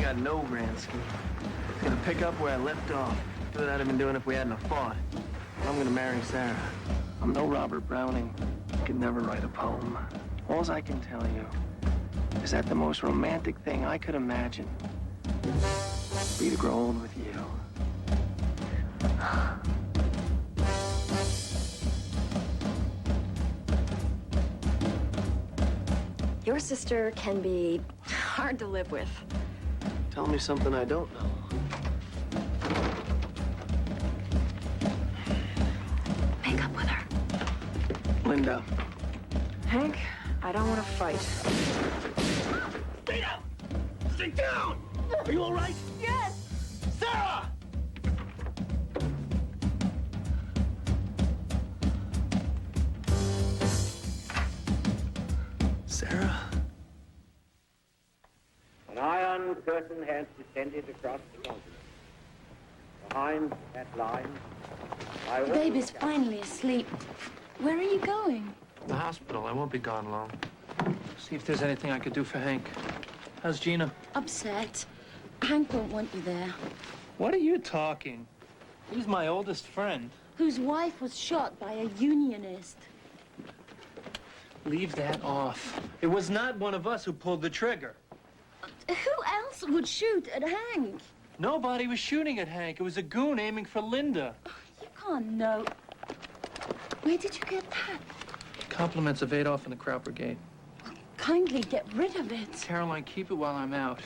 got no grand scheme. It's gonna pick up where I left off. Do what I'd have been doing if we hadn't have fought. I'm gonna marry Sarah. I'm no Robert Browning. I could never write a poem. All I can tell you is that the most romantic thing I could imagine would be to grow old with you. Your sister can be hard to live with. Tell me something I don't know. Make up with her. Linda. Hank, I don't want to fight. Stay down! Stay down! Are you all right? Yes! Sarah! Sarah? An iron curtain has descended across the continent. Behind that line, The baby's finally asleep. Where are you going? The hospital. I won't be gone long. See if there's anything I could do for Hank. How's Gina? Upset. Hank won't want you there. What are you talking? He's my oldest friend. Whose wife was shot by a unionist. Leave that off. It was not one of us who pulled the trigger. Who else would shoot at Hank? Nobody was shooting at Hank. It was a goon aiming for Linda. You can't know. Where did you get that? Compliments of Adolf and the Kraut Brigade. Kindly get rid of it. Caroline, keep it while I'm out.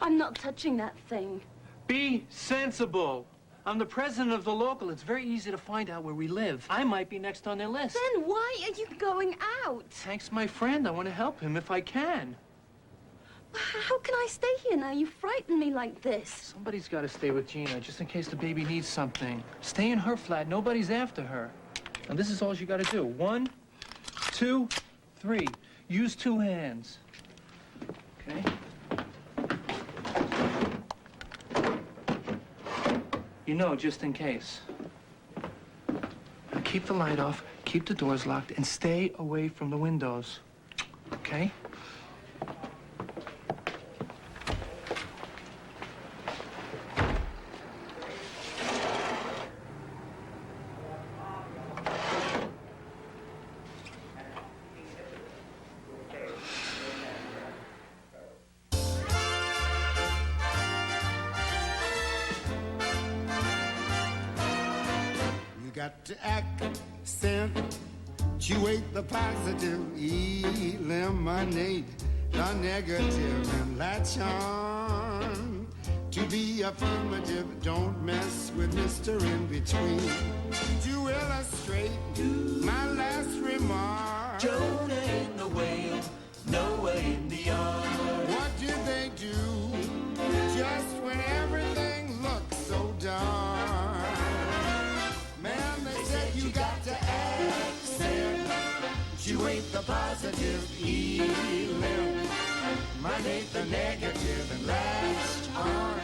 I'm not touching that thing. Be sensible. I'm the president of the local. It's very easy to find out where we live. I might be next on their list. Then why are you going out? Hank's my friend. I want to help him if I can. How can I stay here now? You frighten me like this. Somebody's got to stay with Gina, just in case the baby needs something. Stay in her flat. Nobody's after her. And this is all you got to do. 1, 2, 3. Use 2 hands. Okay? You know, just in case. Now keep the light off, keep the doors locked, and stay away from the windows. Okay? Got to accentuate the positive, eliminate the negative, and latch on to the affirmative. Don't mess with Mr. In Between. To illustrate my last remark, Jonah in the whale, Noah in the ark. what did they do just when everything looked so dark? You got to accentuate the positive, eliminate the negative, and latch on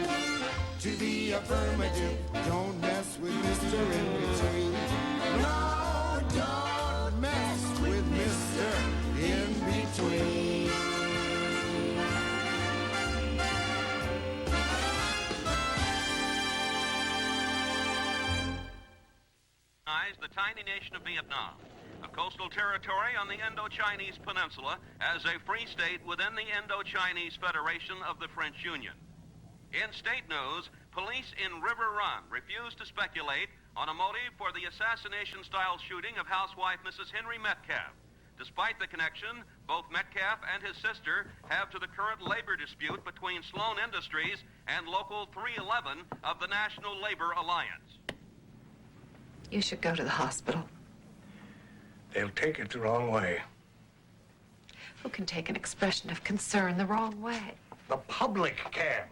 to the affirmative. Don't mess with Mr. In Between. No, don't mess with Mr. In Between. The tiny nation of Vietnam, a coastal territory on the Indo-Chinese peninsula, as a free state within the Indo-Chinese Federation of the French Union. In state news, police in River Run refuse to speculate on a motive for the assassination-style shooting of housewife Mrs. Henry Metcalf, despite the connection both Metcalf and his sister have to the current labor dispute between Sloan Industries and Local 311 of the National Labor Alliance. You should go to the hospital. They'll take it the wrong way. Who can take an expression of concern the wrong way? The public can.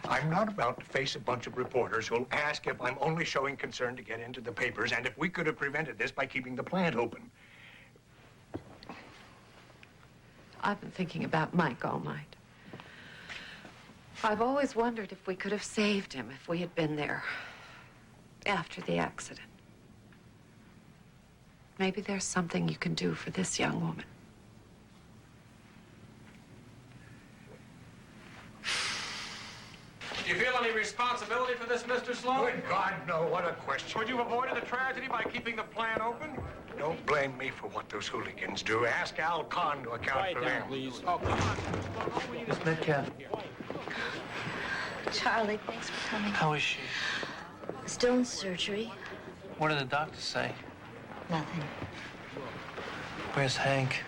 I'm not about to face a bunch of reporters who'll ask if I'm only showing concern to get into the papers and if we could have prevented this by keeping the plant open. I've been thinking about Mike all night. I've always wondered if we could have saved him if we had been there after the accident. Maybe there's something you can do for this young woman. Do you feel any responsibility for this, Mr. Sloan? Good God, no. What a question. Would you have avoided the tragedy by keeping the plant open? Don't blame me for what those hooligans do. Ask Al Kahn to account for them. Please. Oh, come on. Miss Metcalf, Charlie, thanks for coming. how is she? Still in surgery. What did the doctor say? Nothing. Where's Hank?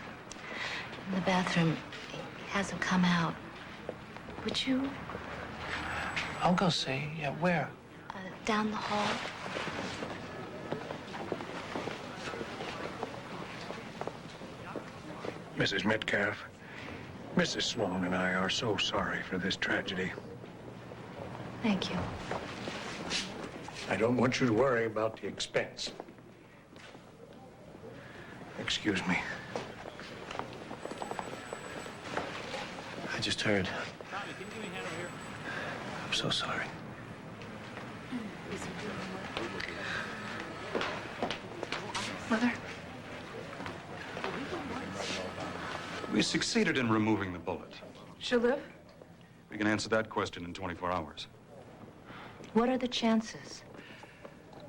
In the bathroom. He hasn't come out. Would you? I'll go see. Yeah, where? Down the hall. Mrs. Metcalf, Mrs. Sloan and I are so sorry for this tragedy. Thank you. I don't want you to worry about the expense. Excuse me. I just heard. I'm so sorry. Mother? We succeeded in removing the bullet. She'll live? We can answer that question in 24 hours. What are the chances?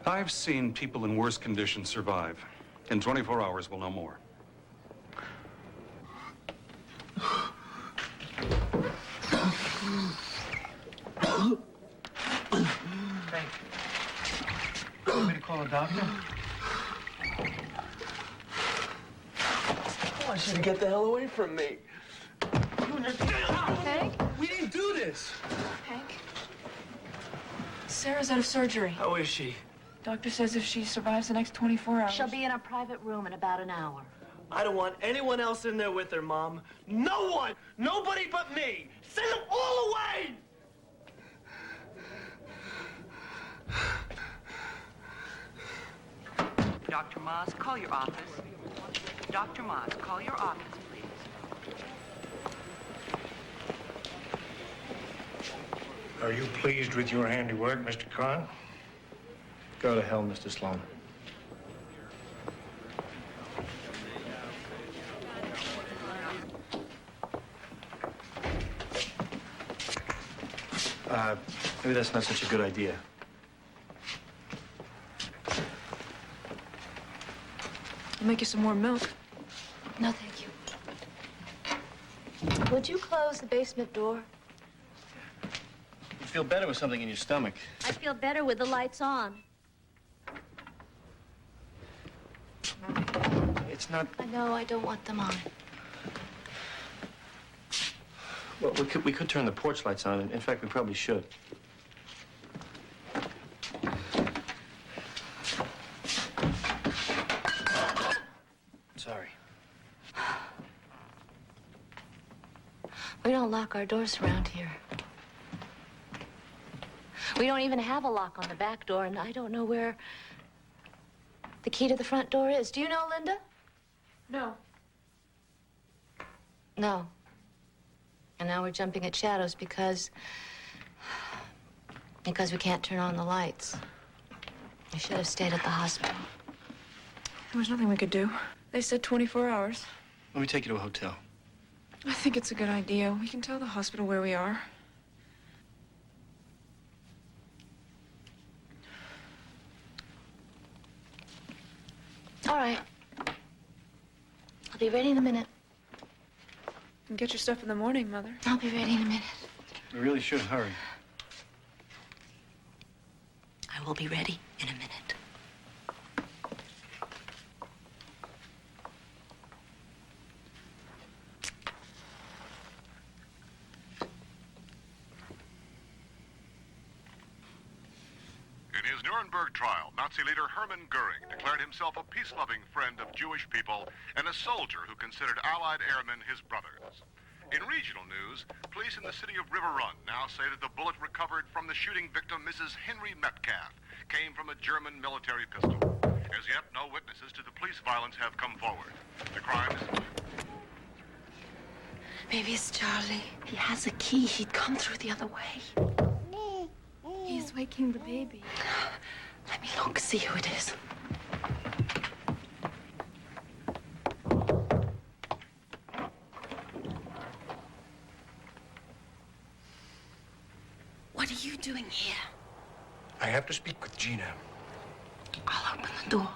I've seen people in worse conditions survive. In 24 hours, we'll know more. Hank, you want me to call a doctor? I want you to get the hell away from me. Hank? We didn't do this. Hank? Sarah's out of surgery. How is she? Doctor says if she survives the next 24 hours... She'll be in a private room in about an hour. I don't want anyone else in there with her, Mom. No one! Nobody but me! Send them all away! Dr. Moss, call your office. Dr. Moss, call your office, please. Are you pleased with your handiwork, Mr. Kahn? Go to hell, Mr. Sloan. Maybe that's not such a good idea. I'll make you some more milk. No, thank you. Would you close the basement door? You'd feel better with something in your stomach. I feel better with the lights on. It's not... I know, I don't want them on. Well, we could turn the porch lights on. In fact, we probably should. Sorry. We don't lock our doors around here. We don't even have a lock on the back door, and I don't know where the key to the front door is. Do you know, Linda? No. No. And now we're jumping at shadows because we can't turn on the lights. We should have stayed at the hospital. There was nothing we could do. They said 24 hours. Let me take you to a hotel. I think it's a good idea. We can tell the hospital where we are. All right. I'll be ready in a minute. And get your stuff in the morning, Mother. I'll be ready in a minute. We really should hurry. I will be ready in a minute. In his Nuremberg trial, Nazi leader Hermann Goering declared himself a peace-loving friend of Jewish people and a soldier who considered Allied airmen his brothers. In regional news, police in the city of River Run now say that the bullet recovered from the shooting victim, Mrs. Henry Metcalf, came from a German military pistol. As yet, no witnesses to the police violence have come forward. The crime is... Maybe it's Charlie. He has a key. He'd come through the other way. He's waking the baby. Let me look, see who it is. What are you doing here? I have to speak with Gina. I'll open the door.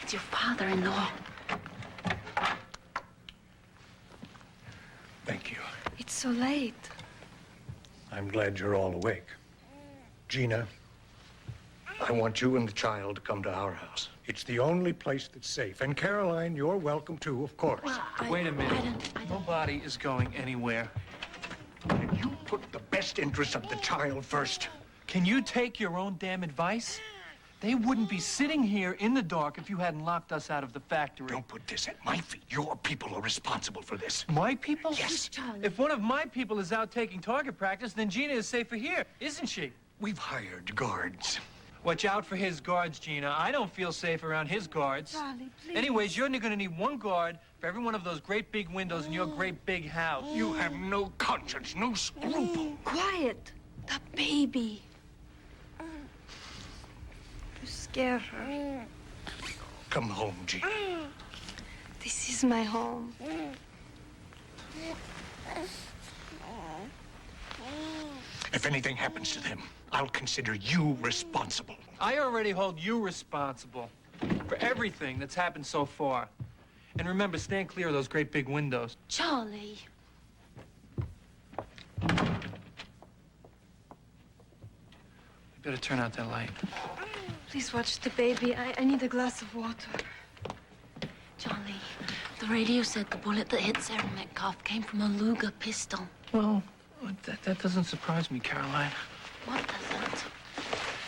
It's your father-in-law. Thank you. It's so late. I'm glad you're all awake. Gina, I want you and the child to come to our house. It's the only place that's safe. And Caroline, you're welcome too, of course. Well, Wait a minute. I don't... Nobody is going anywhere. You put the best interests of the child first. Can you take your own damn advice? They wouldn't be sitting here in the dark if you hadn't locked us out of the factory. Don't put this at my feet. Your people are responsible for this. My people? Yes. If one of my people is out taking target practice, then Gina is safer here, isn't she? We've hired guards. Watch out for his guards, Gina. I don't feel safe around his guards. Charlie, please. Anyways, you're going to need one guard for every one of those great big windows in your great big house. You have no conscience, no scruple. Quiet. The baby. You scare her. Come home, Gina. This is my home. If anything happens to them, I'll consider you responsible. I already hold you responsible for everything that's happened so far. And remember, stand clear of those great big windows. Charlie. You better turn out that light. Please watch the baby. I need a glass of water. Charlie, the radio said the bullet that hit Sarah Metcalf came from a Luger pistol. Well, that doesn't surprise me, Caroline. What doesn't?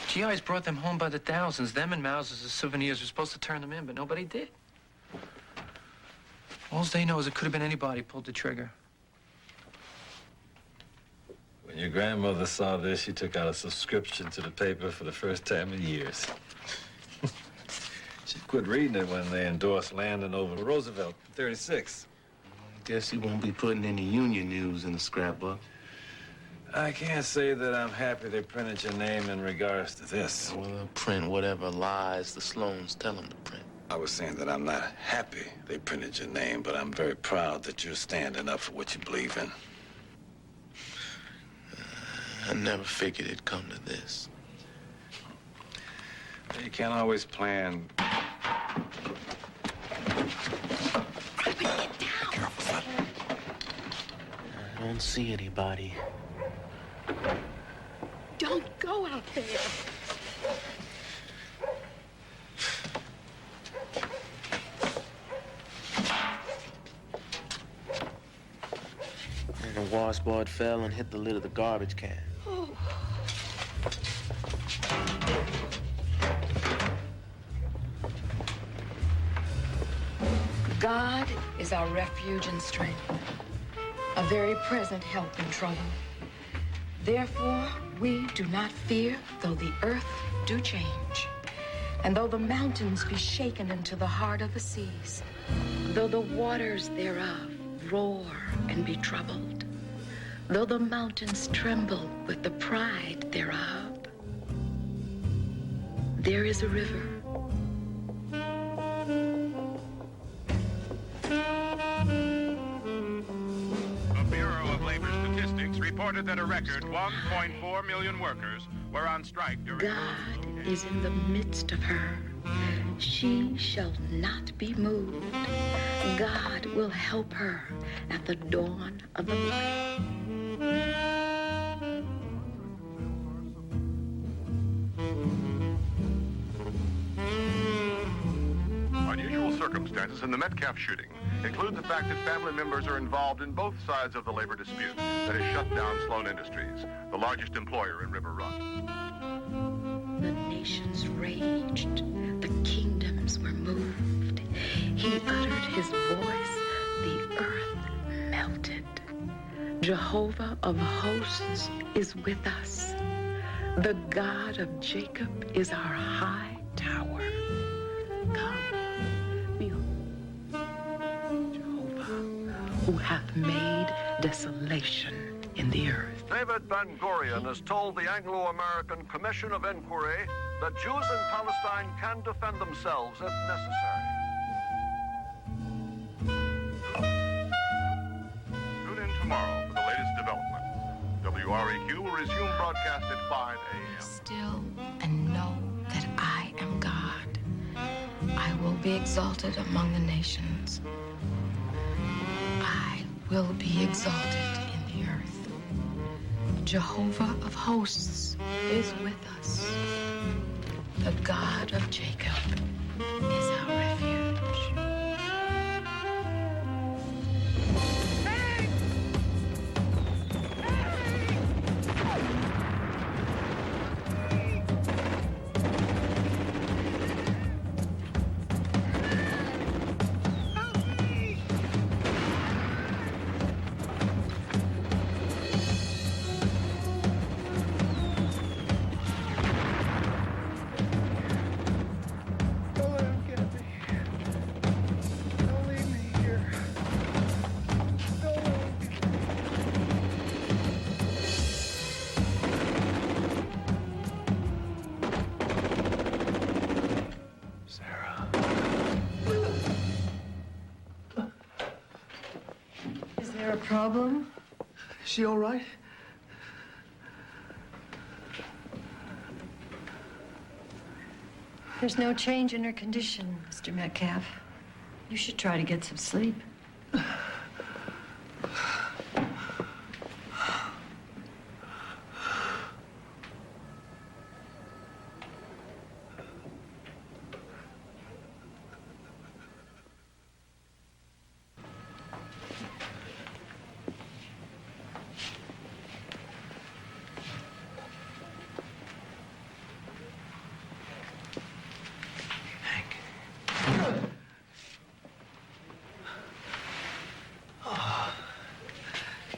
GIs brought them home by the thousands. Them and Mausers as souvenirs were supposed to turn them in, but nobody did. All they know is it could have been anybody pulled the trigger. When your grandmother saw this, she took out a subscription to the paper for the first time in years. She quit reading it when they endorsed landing over Roosevelt in 36. Guess you won't be putting any Union news in the scrapbook. I can't say that I'm happy they printed your name in regards to this. Well, they'll print whatever lies the Sloans tell them to print. I was saying that I'm not happy they printed your name, but I'm very proud that you're standing up for what you believe in. I never figured it'd come to this. You can't always plan. I don't see anybody. Don't go out there. And the washboard fell and hit the lid of the garbage can. Oh. God is our refuge and strength, a very present help in trouble. Therefore, we do not fear, though the earth do change, and though the mountains be shaken into the heart of the seas, though the waters thereof roar and be troubled, though the mountains tremble with the pride thereof. There is a river. The Bureau of Labor Statistics reported that a record 1.4 million workers were on strike during... God is in the midst of her. She shall not be moved. God will help her at the dawn of the morning. Unusual circumstances in the Metcalf shooting include the fact that family members are involved in both sides of the labor dispute that has shut down Sloan Industries, the largest employer in River Run. The nations raged. The kingdoms were moved. He uttered his voice. The earth melted. Jehovah of hosts is with us. The God of Jacob is our high tower. Come, behold, Jehovah, who hath made desolation in the earth. David Ben-Gurion has told the Anglo-American Commission of Inquiry that Jews in Palestine can defend themselves if necessary. broadcast at 5 a.m. Still and know that I am God. I will be exalted among the nations. I will be exalted in the earth. Jehovah of hosts is with us. The God of Jacob is our refuge. Is there a problem? Is she all right? There's no change in her condition, Mr. Metcalf. You should try to get some sleep.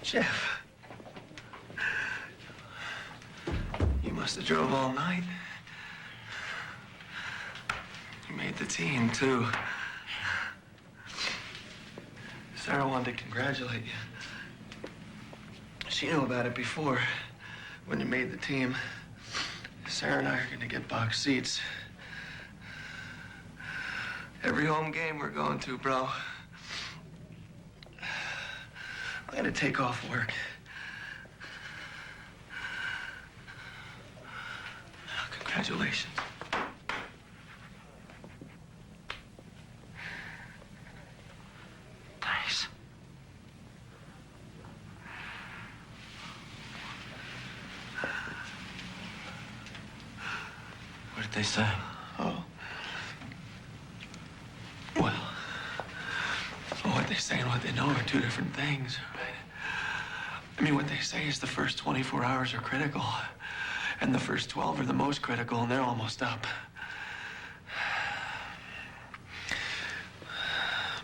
Jeff. You must have drove all night. You made the team, too. Sarah wanted to congratulate you. She knew about it before, when you made the team. Sarah and I are gonna get box seats. Every home game we're going to, bro. I'm gonna take off work. Congratulations. Nice. What did they say? Oh. Well, what they say and what they know are two different things, right? I mean, what they say is the first 24 hours are critical, and the first 12 are the most critical, and they're almost up.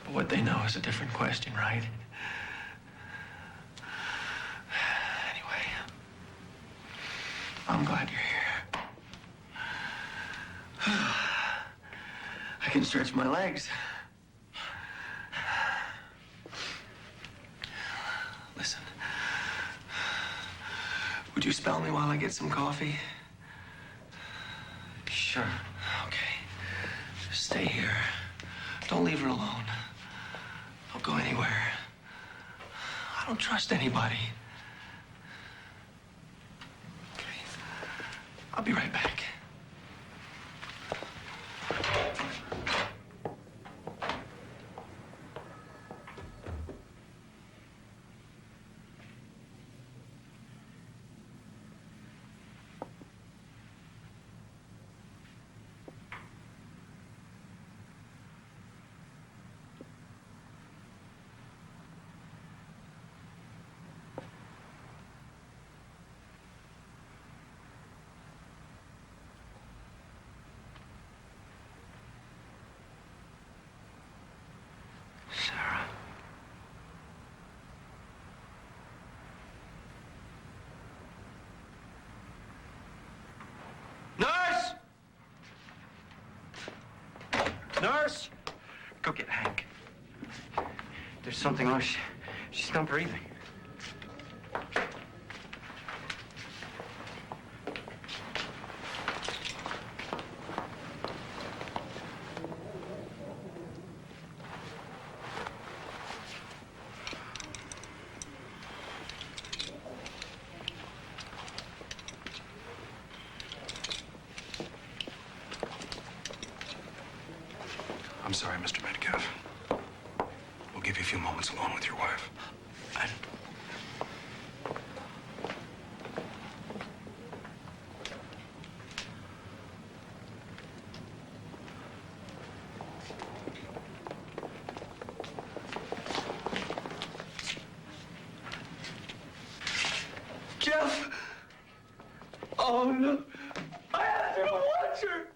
But what they know is a different question, right? Anyway, I'm glad you're here. I can stretch my legs. Listen. Would you spell me while I get some coffee? Sure. Okay. Just stay here. Don't leave her alone. Don't go anywhere. I don't trust anybody. Okay. I'll be right back. Sarah. Nurse! Nurse! Go get Hank. There's something wrong. She's not breathing. I'm sorry, Mr. Metcalf. We'll give you a few moments alone with your wife. Jeff! Oh, no. I had to watch her.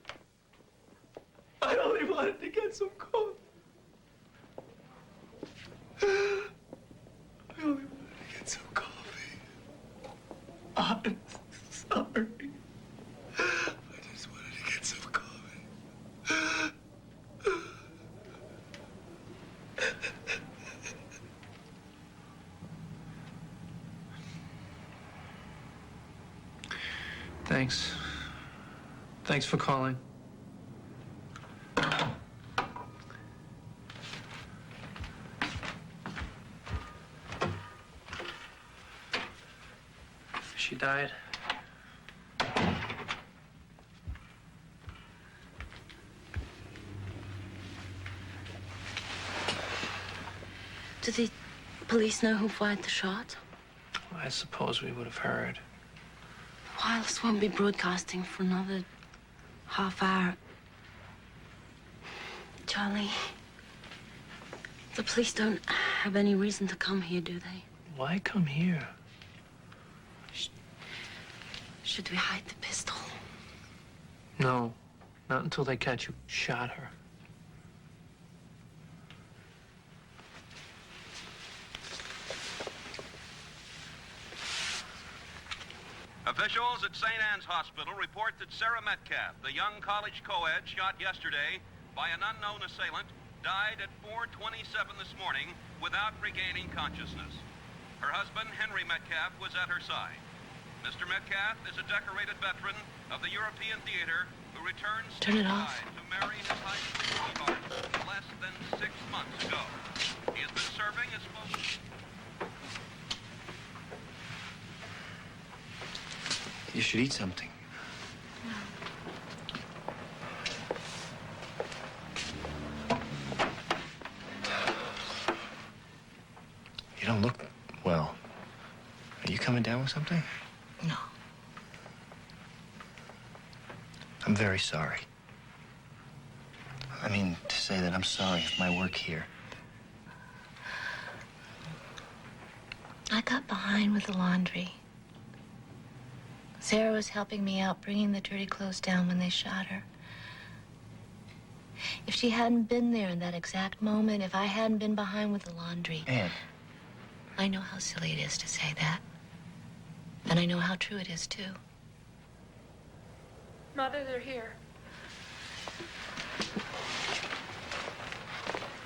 I only wanted to get some coffee. I only wanted to get some coffee. I'm sorry. I just wanted to get some coffee. Thanks. Thanks for calling. She died. Do the police know who fired the shot? I suppose we would have heard. Wireless won't be broadcasting for another half hour. Charlie, the police don't have any reason to come here, do they? Why come here? Should we hide the pistol? No, not until they catch who shot her. Officials at St. Anne's Hospital report that Sarah Metcalf, the young college co-ed shot yesterday by an unknown assailant, died at 4:27 this morning without regaining consciousness. Her husband, Henry Metcalf, was at her side. Mr. Metcalf is a decorated veteran of the European theater who returns Turn it off. to marry his high school sweetheart less than 6 months ago. He has been serving as spokesman. You should eat something. You don't look well. Are you coming down with something? No. I'm very sorry. I mean, to say that I'm sorry for my work here. I got behind with the laundry. Sarah was helping me out, bringing the dirty clothes down when they shot her. If she hadn't been there in that exact moment, if I hadn't been behind with the laundry... Anne. I know how silly it is to say that. And I know how true it is, too. Mother, they're here.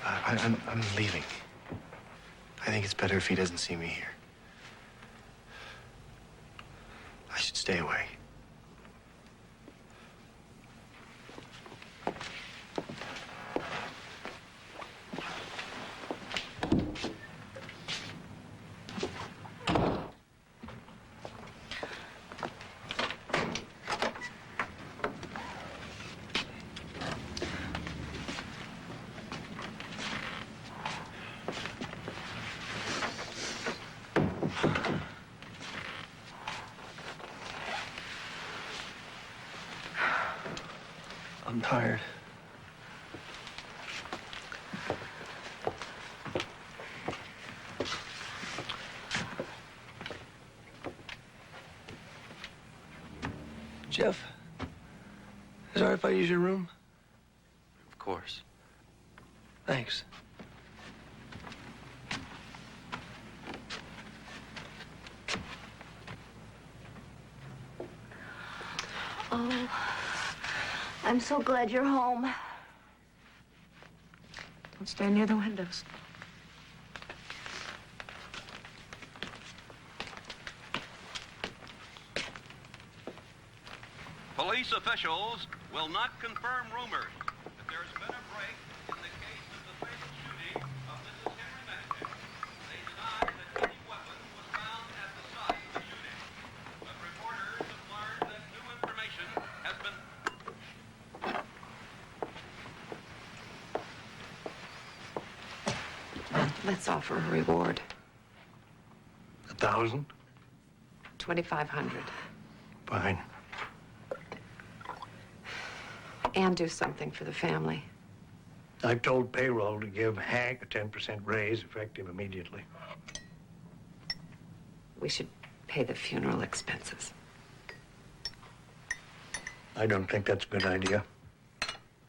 I'm leaving. I think it's better if he doesn't see me here. I should stay away. I'm tired. Jeff, is it all right if I use your room? Of course. Thanks. Oh, I'm so glad you're home. Don't stand near the windows. Police officials will not confirm rumors that there's been a break in the case of the fatal shooting of Mrs. Henry Metcalf. They deny that any weapon was found at the site of the shooting. But reporters have learned that new information has been... Let's offer a reward. 1,000? 2,500. Fine. And do something for the family. I've told payroll to give Hank a 10% raise effective immediately. We should pay the funeral expenses. I don't think that's a good idea.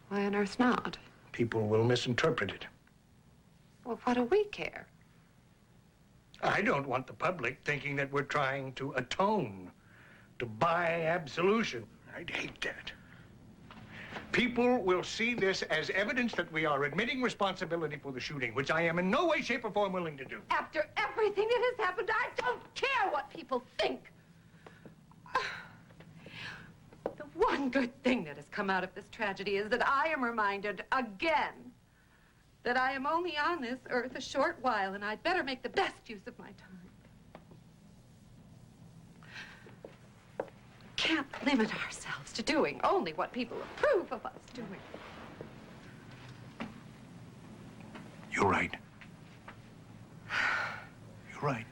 Why on earth not? People will misinterpret it. Well, what do we care? I don't want the public thinking that we're trying to atone, to buy absolution. I'd hate that. People will see this as evidence that we are admitting responsibility for the shooting, which I am in no way, shape, or form willing to do. After everything that has happened, I don't care what people think. The one good thing that has come out of this tragedy is that I am reminded again that I am only on this earth a short while, and I'd better make the best use of my time. Can't limit ourselves to doing only what people approve of us doing. You're right. You're right.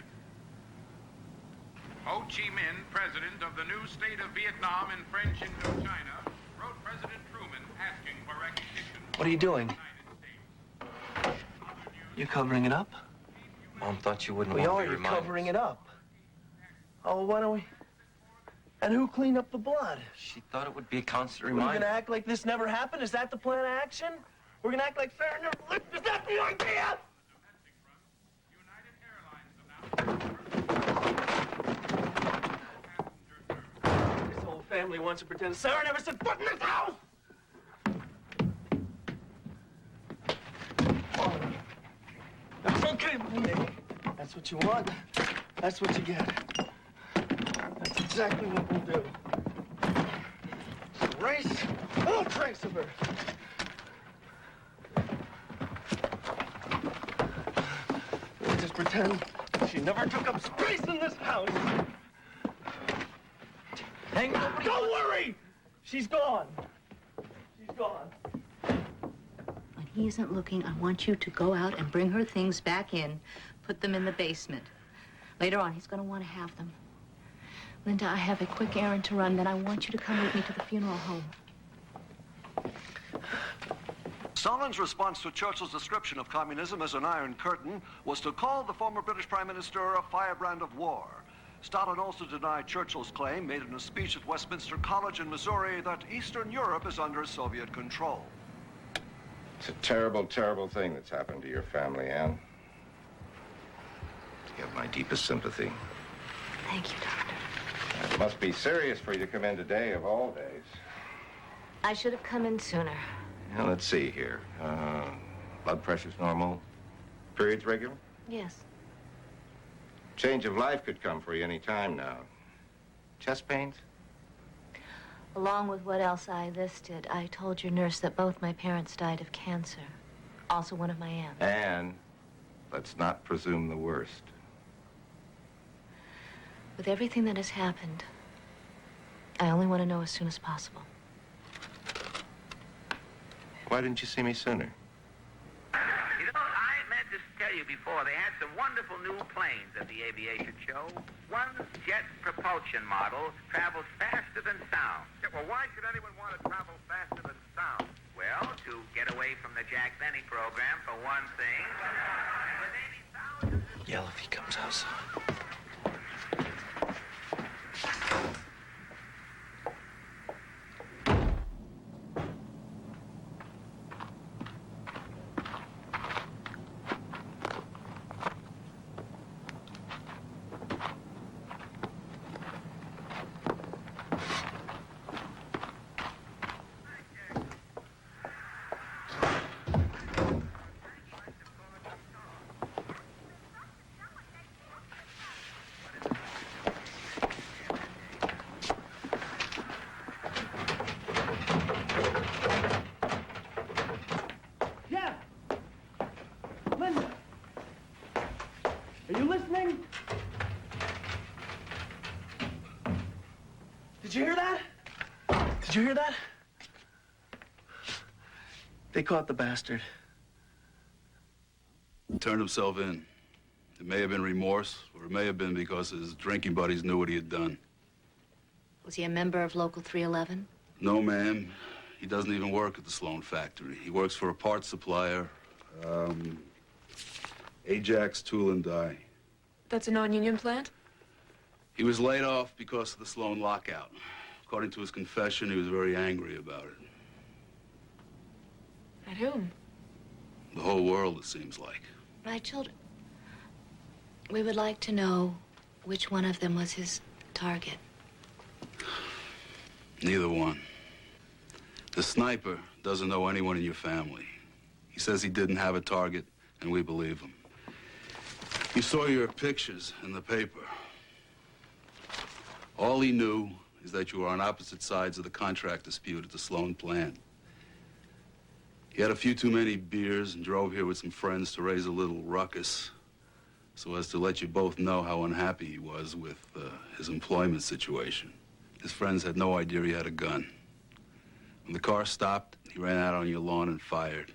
Ho Chi Minh, president of the new state of Vietnam in French Indochina, wrote President Truman asking for recognition. What are you doing? You covering it up? Mom thought you wouldn't We want are. to be You're reminded. covering it up. Oh, why don't we? And who cleaned up the blood? She thought it would be a constant We're reminder. gonna act like this never happened? Is that the plan of action? We're gonna act like Sarah never lived? Is that the idea? This whole family wants to pretend Sarah never set foot in this house! That's okay with me. That's what you want. That's what you get. That's exactly what we'll do. Erase all trace of her. We'll just pretend she never took up space in this house. Hang on. Don't worry! She's gone. She's gone. When he isn't looking, I want you to go out and bring her things back in, put them in the basement. Later on, he's going to want to have them. Linda, I have a quick errand to run, then I want you to come with me to the funeral home. Stalin's response to Churchill's description of communism as an iron curtain was to call the former British Prime Minister a firebrand of war. Stalin also denied Churchill's claim, made in a speech at Westminster College in Missouri, that Eastern Europe is under Soviet control. It's a terrible, terrible thing that's happened to your family, Anne. You have my deepest sympathy. Thank you, Doctor. It must be serious for you to come in today of all days. I should have come in sooner. Now, let's see here. Blood pressure's normal. Periods regular? Yes. Change of life could come for you any time now. Chest pains? Along with what else I listed, I told your nurse that both my parents died of cancer. Also one of my aunts. And let's not presume the worst. With everything that has happened, I only want to know as soon as possible. Why didn't you see me sooner? You know, I meant to tell you before, they had some wonderful new planes at the aviation show. One jet propulsion model travels faster than sound. Yeah, well, why should anyone want to travel faster than sound? Well, to get away from the Jack Benny program, for one thing. Yell if he comes outside. Linda! Are you listening? Did you hear that? Did you hear that? They caught the bastard. Turned himself in. It may have been remorse, or it may have been because his drinking buddies knew what he had done. Was he a member of Local 311? No, ma'am. He doesn't even work at the Sloan factory. He works for a parts supplier, Ajax Tool and Die. That's a non-union plant? He was laid off because of the Sloan lockout. According to his confession, he was very angry about it. At whom? The whole world, it seems like. My children. We would like to know which one of them was his target. Neither one. The sniper doesn't know anyone in your family. He says he didn't have a target, and we believe him. You saw your pictures in the paper. All he knew is that you were on opposite sides of the contract dispute at the Sloan plant. He had a few too many beers and drove here with some friends to raise a little ruckus so as to let you both know how unhappy he was with his employment situation. His friends had no idea he had a gun. When the car stopped, he ran out on your lawn and fired.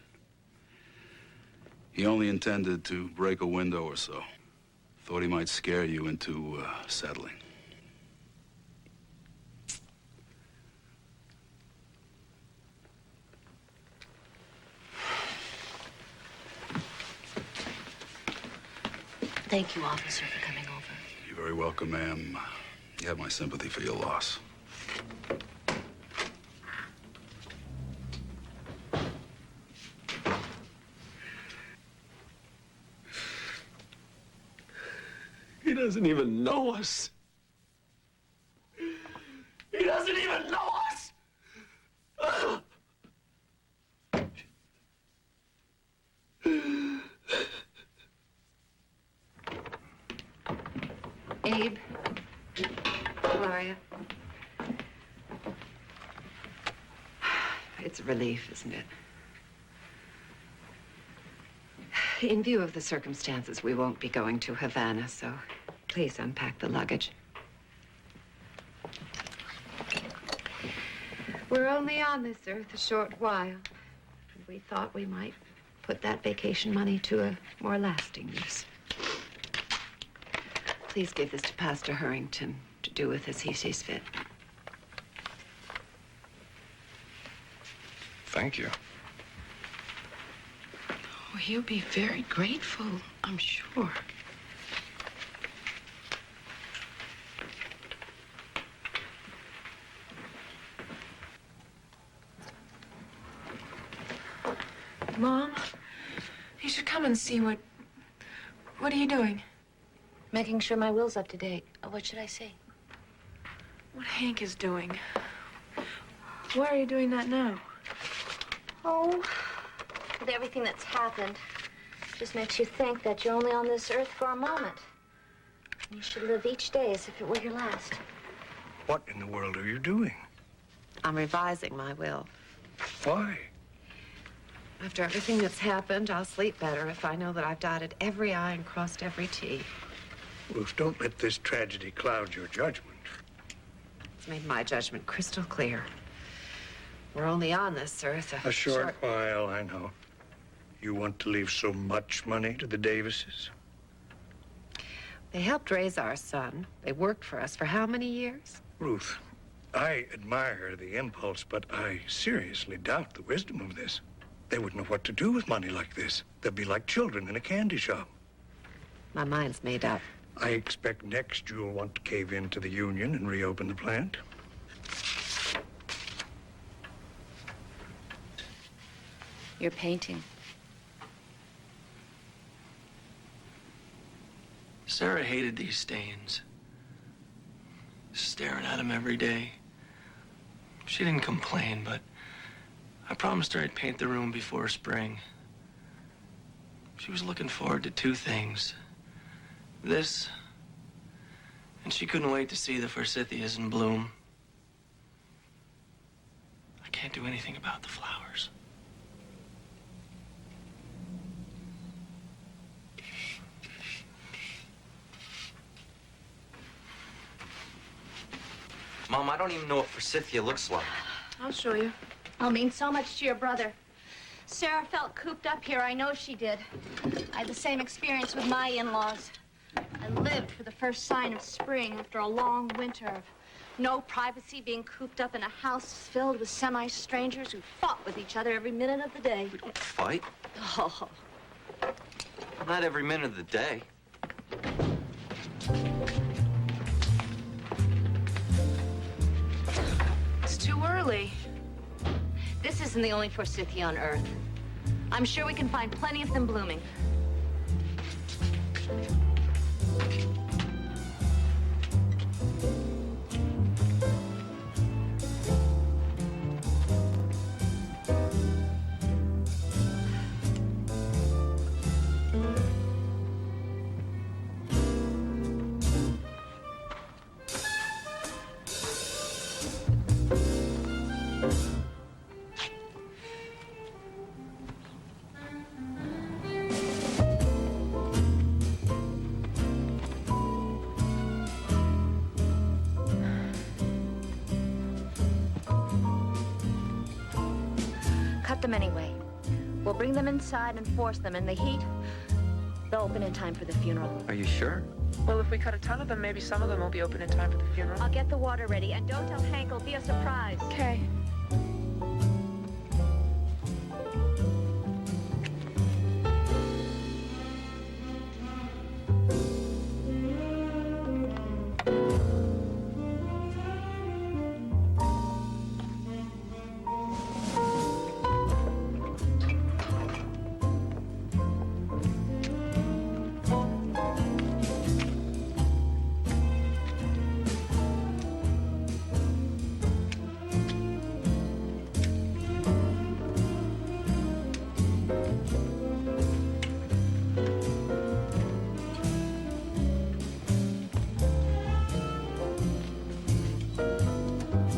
He only intended to break a window or so. Thought he might scare you into settling. Thank you, officer, for coming over. You're very welcome, ma'am. You have my sympathy for your loss. He doesn't even know us. He doesn't even know us! Abe, how are you? It's a relief, isn't it? In view of the circumstances, we won't be going to Havana, so please unpack the luggage. We're only on this earth a short while, and we thought we might put that vacation money to a more lasting use. Please give this to Pastor Harrington to do with as he sees fit. Thank you. Oh, he'll be very grateful, I'm sure. Mom, you should come and see what are you doing? Making sure my will's up to date. What should I say? What Hank is doing. Why are you doing that now? Oh, with everything that's happened, just makes you think that you're only on this earth for a moment. You should live each day as if it were your last. What in the world are you doing? I'm revising my will. Why? After everything that's happened, I'll sleep better if I know that I've dotted every I and crossed every T. Ruth, don't let this tragedy cloud your judgment. It's made my judgment crystal clear. We're only on this earth A short while, I know. You want to leave so much money to the Davises? They helped raise our son. They worked for us for how many years? Ruth, I admire the impulse, but I seriously doubt the wisdom of this. They wouldn't know what to do with money like this. They'd be like children in a candy shop. My mind's made up. I expect next you'll want to cave in to the union and reopen the plant. You're painting. Sarah hated these stains. Staring at them every day. She didn't complain, but I promised her I'd paint the room before spring. She was looking forward to two things. This, and she couldn't wait to see the forsythias in bloom. I can't do anything about the flowers. Mom, I don't even know what forsythia looks like. I'll show you. I'll mean so much to your brother. Sarah felt cooped up here. I know she did. I had the same experience with my in-laws. I lived for the first sign of spring after a long winter of no privacy, being cooped up in a house filled with semi-strangers who fought with each other every minute of the day. We don't fight. Oh. Not every minute of the day. It's too early. This isn't the only forsythia on Earth. I'm sure we can find plenty of them blooming. Cut them anyway. We'll bring them inside and force them in the heat. They'll open in time for the funeral. Are you sure? Well, if we cut a ton of them, maybe some of them will be open in time for the funeral. I'll get the water ready, and don't tell Hank. It'll be a surprise. Okay.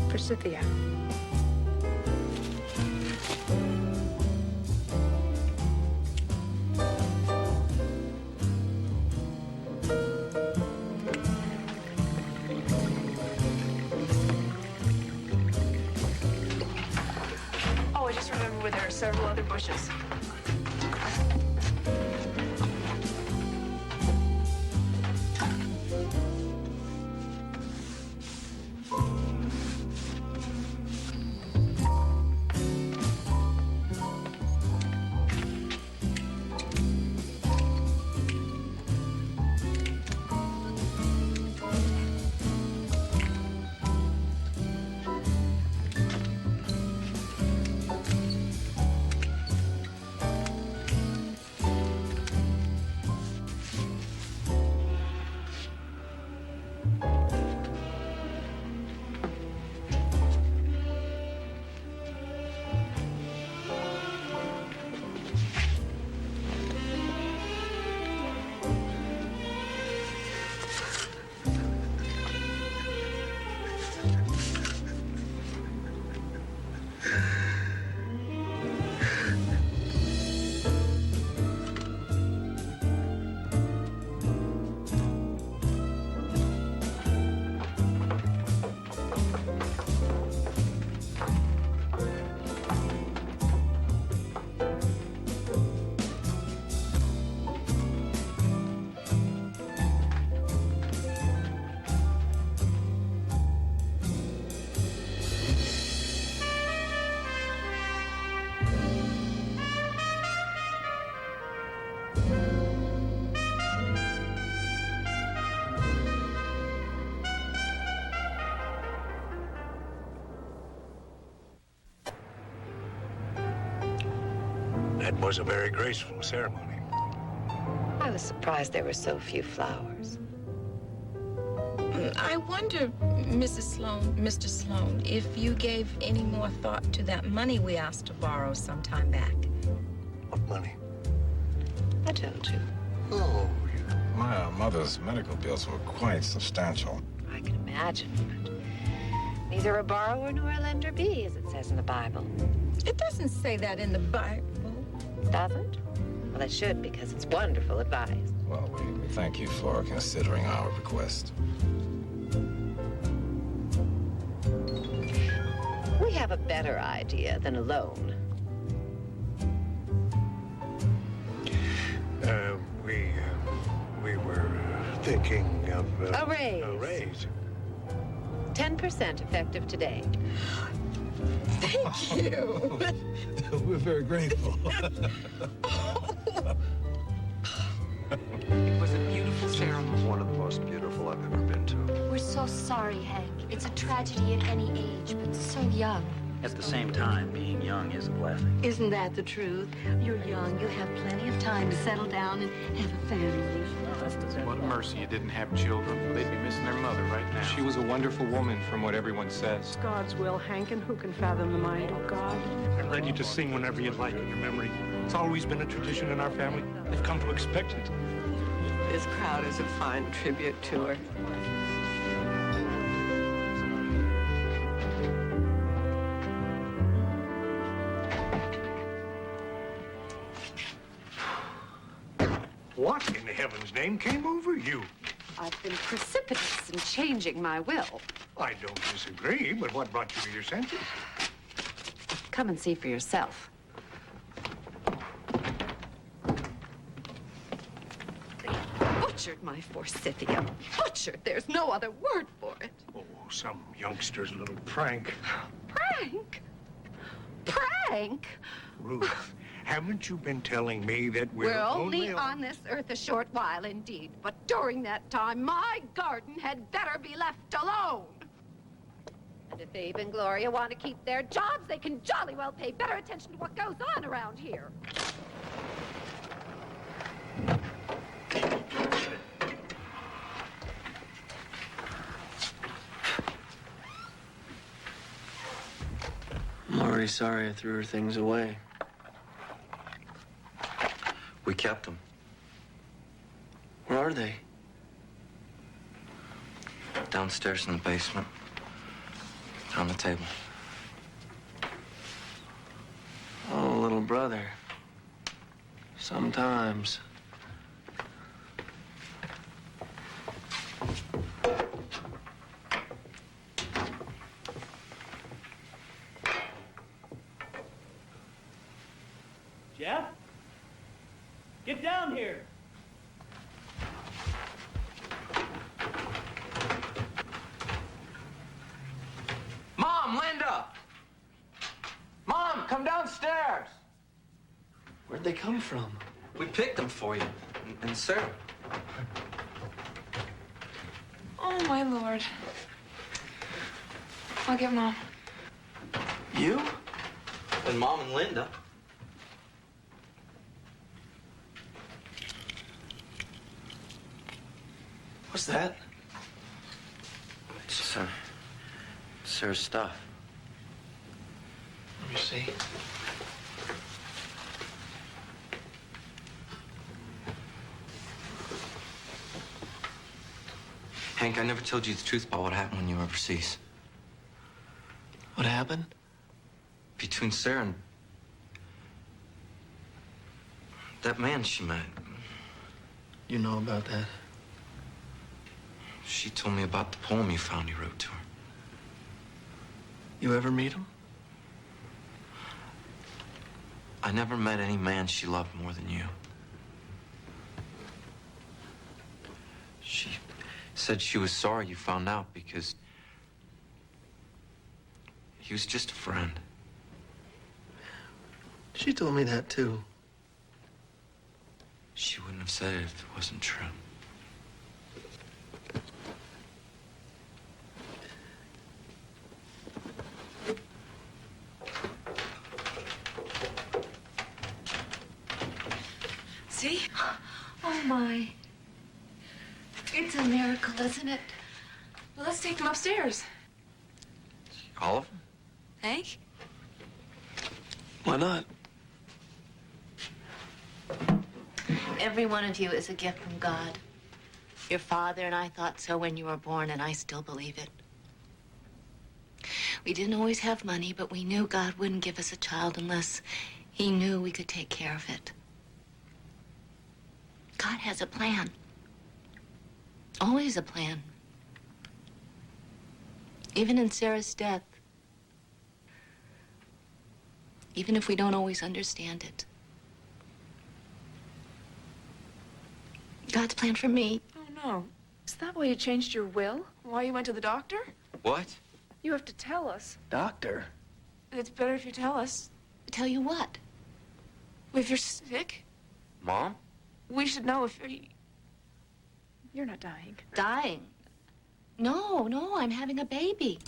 Forsythia. Oh, I just remembered where there are several other bushes. That was a very graceful ceremony. I was surprised there were so few flowers. I wonder, Mrs. Sloan, Mr. Sloan, if you gave any more thought to that money we asked to borrow some time back. What money? I told you. Oh, My mother's medical bills were quite substantial. I can imagine, but neither a borrower nor a lender be, as it says in the Bible. It doesn't say that in the Bible. Doesn't? Well, it should, because it's wonderful advice. Well, we thank you for considering our request. We have a better idea than a loan. speaking of... A raise. A raise. 10% effective today. Thank you. We're very grateful. It was a beautiful ceremony. One of the most beautiful I've ever been to. We're so sorry, Hank. It's a tragedy at any age, but so young. At the same time, being young is a blessing. Isn't that the truth? You're young. You have plenty of time to settle down and have a family. What a mercy you didn't have children. They'd be missing their mother right now. She was a wonderful woman, from what everyone says. It's God's will, Hank, and who can fathom the mind of God? I'm ready to sing whenever you'd like in your memory. It's always been a tradition in our family. They've come to expect it. This crowd is a fine tribute to her. What in heaven's name came over you? I've been precipitous in changing my will. I don't disagree, but what brought you to your senses? Come and see for yourself. They butchered my forsythia. Butchered. There's no other word for it. Oh, some youngster's little prank. Prank? Prank? Ruth, haven't you been telling me that We're only on this earth a short while indeed, but during that time, my garden had better be left alone. And if Abe and Gloria want to keep their jobs, they can jolly well pay better attention to what goes on around here. I'm already sorry I threw her things away. We kept them. Where are they? Downstairs in the basement. On the table. Oh, little brother. Sometimes. Jeff? Get down here. Mom, Linda! Mom, come downstairs! Where'd they come from? We picked them for you. And Sarah. Oh, my Lord. I'll get Mom. You? And Mom and Linda. What's that? It's Sarah's stuff. Let me see. Hank, I never told you the truth about what happened when you were overseas. What happened? Between Sarah and that man she met. You know about that? She told me about the poem you found he wrote to her. You ever meet him? I never met any man she loved more than you. She said she was sorry you found out because he was just a friend. She told me that, too. She wouldn't have said it if it wasn't true. See? Oh, my. It's a miracle, isn't it? Well, let's take them upstairs. All of them? Hank? Why not? Every one of you is a gift from God. Your father and I thought so when you were born, and I still believe it. We didn't always have money, but we knew God wouldn't give us a child unless he knew we could take care of it. God has a plan. Always a plan. Even in Sarah's death. Even if we don't always understand it. God's plan for me. Oh, no. Is that why you changed your will? Why you went to the doctor? What? You have to tell us. Doctor? It's better if you tell us. Tell you what? If you're sick, Mom? we should know if you're not dying. Dying? No, I'm having a baby.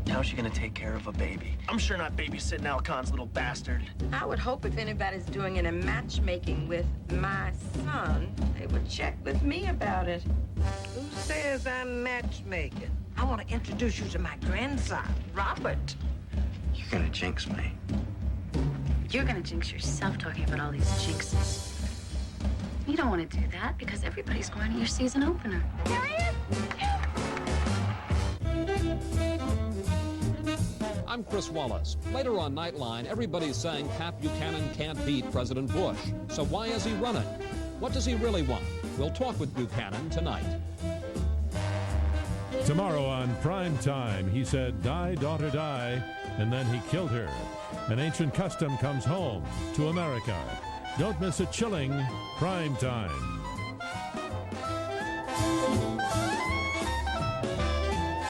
How's she gonna take care of a baby? I'm sure not babysitting Alcon's little bastard. I would hope if anybody's doing any matchmaking with my son, they would check with me about it. Who says I'm matchmaking? I want to introduce you to my grandson, Robert. You're gonna jinx me. You're gonna jinx yourself talking about all these jinxes. You don't want to do that because everybody's going to your season opener. There he is! I'm Chris Wallace. Later on Nightline, everybody's saying Pat Buchanan can't beat President Bush. So why is he running? What does he really want? We'll talk with Buchanan tonight. Tomorrow on Prime Time, he said, "Die, daughter, die," and then he killed her. An ancient custom comes home to America. Don't miss a chilling Prime Time.